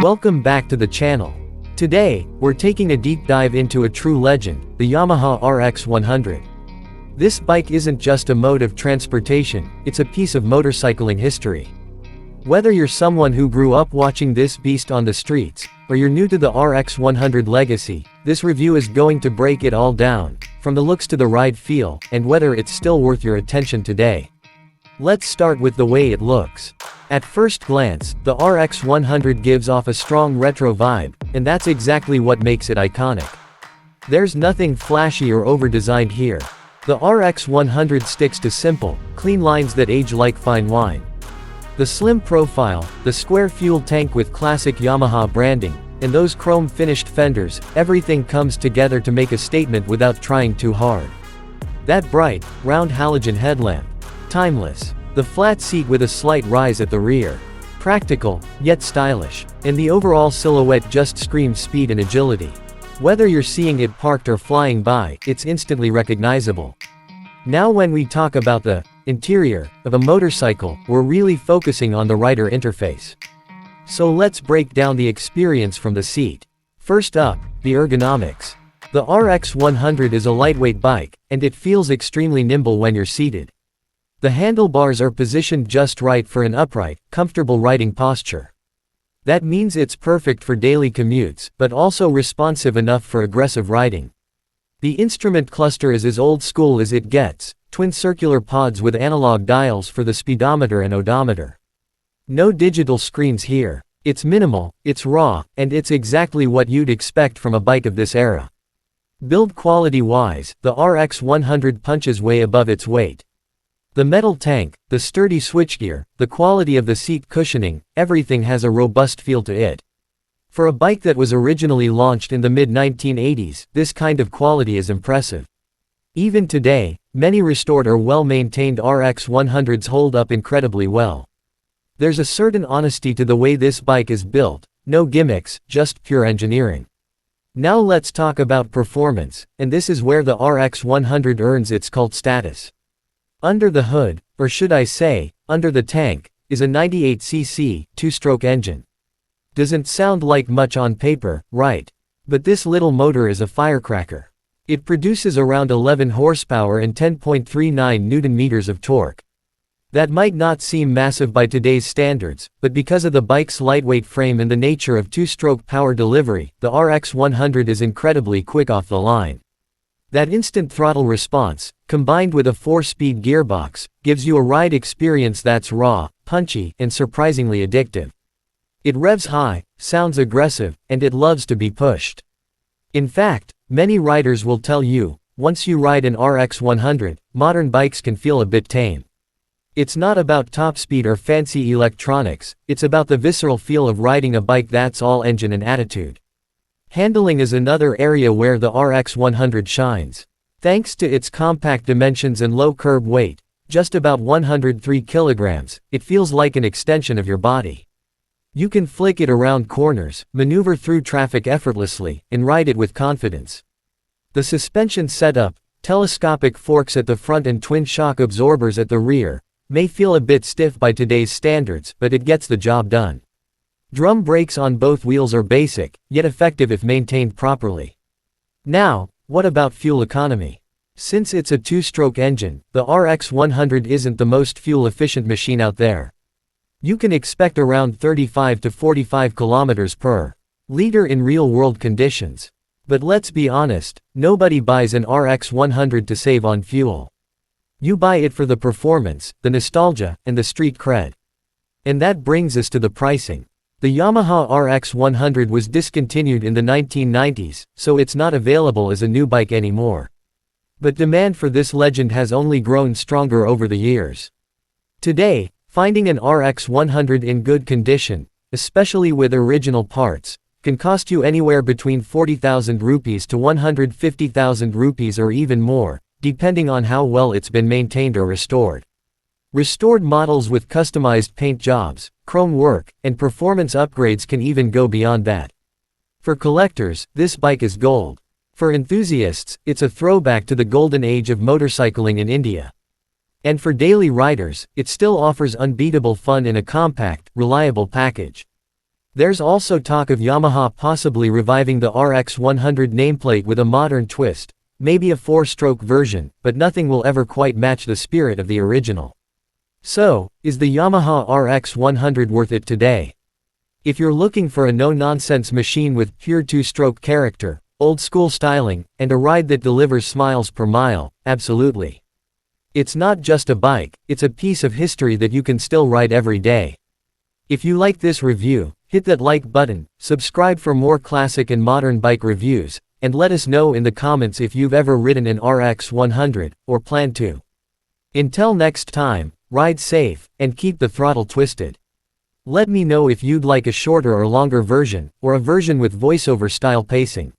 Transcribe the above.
Welcome back to the channel. Today, we're taking a deep dive into a true legend, the Yamaha RX 100. This bike isn't just a mode of transportation, it's a piece of motorcycling history. Whether you're someone who grew up watching this beast on the streets, or you're new to the RX 100 legacy, this review is going to break it all down, from the looks to the ride feel, and whether it's still worth your attention today. Let's start with the way it looks. At first glance, the RX 100 gives off a strong retro vibe, and that's exactly what makes it iconic. There's nothing flashy or over-designed here. The RX 100 sticks to simple, clean lines that age like fine wine. The slim profile, the square fuel tank with classic Yamaha branding, and those chrome-finished fenders, everything comes together to make a statement without trying too hard. That bright, round halogen headlamp. Timeless. The flat seat with a slight rise at the rear. Practical, yet stylish. And the overall silhouette just screams speed and agility. Whether you're seeing it parked or flying by, it's instantly recognizable. Now when we talk about the interior of a motorcycle, we're really focusing on the rider interface. So let's break down the experience from the seat. First up, the ergonomics. The RX 100 is a lightweight bike, and it feels extremely nimble when you're seated. The handlebars are positioned just right for an upright, comfortable riding posture. That means it's perfect for daily commutes, but also responsive enough for aggressive riding. The instrument cluster is as old school as it gets, twin circular pods with analog dials for the speedometer and odometer. No digital screens here. It's minimal, it's raw, and it's exactly what you'd expect from a bike of this era. Build quality-wise, the RX 100 punches way above its weight. The metal tank, the sturdy switchgear, the quality of the seat cushioning, everything has a robust feel to it. For a bike that was originally launched in the mid-1980s, this kind of quality is impressive. Even today, many restored or well-maintained RX 100s hold up incredibly well. There's a certain honesty to the way this bike is built, no gimmicks, just pure engineering. Now let's talk about performance, and this is where the RX 100 earns its cult status. Under the hood, or should I say, under the tank, is a 98cc, two-stroke engine. Doesn't sound like much on paper, right? But this little motor is a firecracker. It produces around 11 horsepower and 10.39 Newton-meters of torque. That might not seem massive by today's standards, but because of the bike's lightweight frame and the nature of two-stroke power delivery, the RX 100 is incredibly quick off the line. That instant throttle response, combined with a 4-speed gearbox, gives you a ride experience that's raw, punchy, and surprisingly addictive. It revs high, sounds aggressive, and it loves to be pushed. In fact, many riders will tell you, once you ride an RX 100, modern bikes can feel a bit tame. It's not about top speed or fancy electronics, it's about the visceral feel of riding a bike that's all engine and attitude. Handling is another area where the RX 100 shines. Thanks to its compact dimensions and low curb weight, just about 103 kilograms, it feels like an extension of your body. You can flick it around corners, maneuver through traffic effortlessly, and ride it with confidence. The suspension setup, telescopic forks at the front and twin shock absorbers at the rear, may feel a bit stiff by today's standards, but it gets the job done. Drum brakes on both wheels are basic, yet effective if maintained properly. Now, what about fuel economy? Since it's a two-stroke engine, the RX 100 isn't the most fuel-efficient machine out there. You can expect around 35 to 45 kilometers per liter in real-world conditions. But let's be honest, nobody buys an RX 100 to save on fuel. You buy it for the performance, the nostalgia, and the street cred. And that brings us to the pricing. The Yamaha RX 100 was discontinued in the 1990s, so it's not available as a new bike anymore. But demand for this legend has only grown stronger over the years. Today, finding an RX 100 in good condition, especially with original parts, can cost you anywhere between 40,000 rupees to 150,000 rupees or even more, depending on how well it's been maintained or restored. Restored models with customized paint jobs, chrome work, and performance upgrades can even go beyond that. For collectors, this bike is gold. For enthusiasts, it's a throwback to the golden age of motorcycling in India. And for daily riders, it still offers unbeatable fun in a compact, reliable package. There's also talk of Yamaha possibly reviving the RX 100 nameplate with a modern twist, maybe a 4-stroke version, but nothing will ever quite match the spirit of the original. So, is the Yamaha RX 100 worth it today? If you're looking for a no-nonsense machine with pure 2-stroke character, old-school styling, and a ride that delivers smiles per mile, absolutely. It's not just a bike, it's a piece of history that you can still ride every day. If you like this review, hit that like button, subscribe for more classic and modern bike reviews, and let us know in the comments if you've ever ridden an RX 100, or plan to. Until next time, ride safe, and keep the throttle twisted. Let me know if you'd like a shorter or longer version, or a version with voiceover style pacing.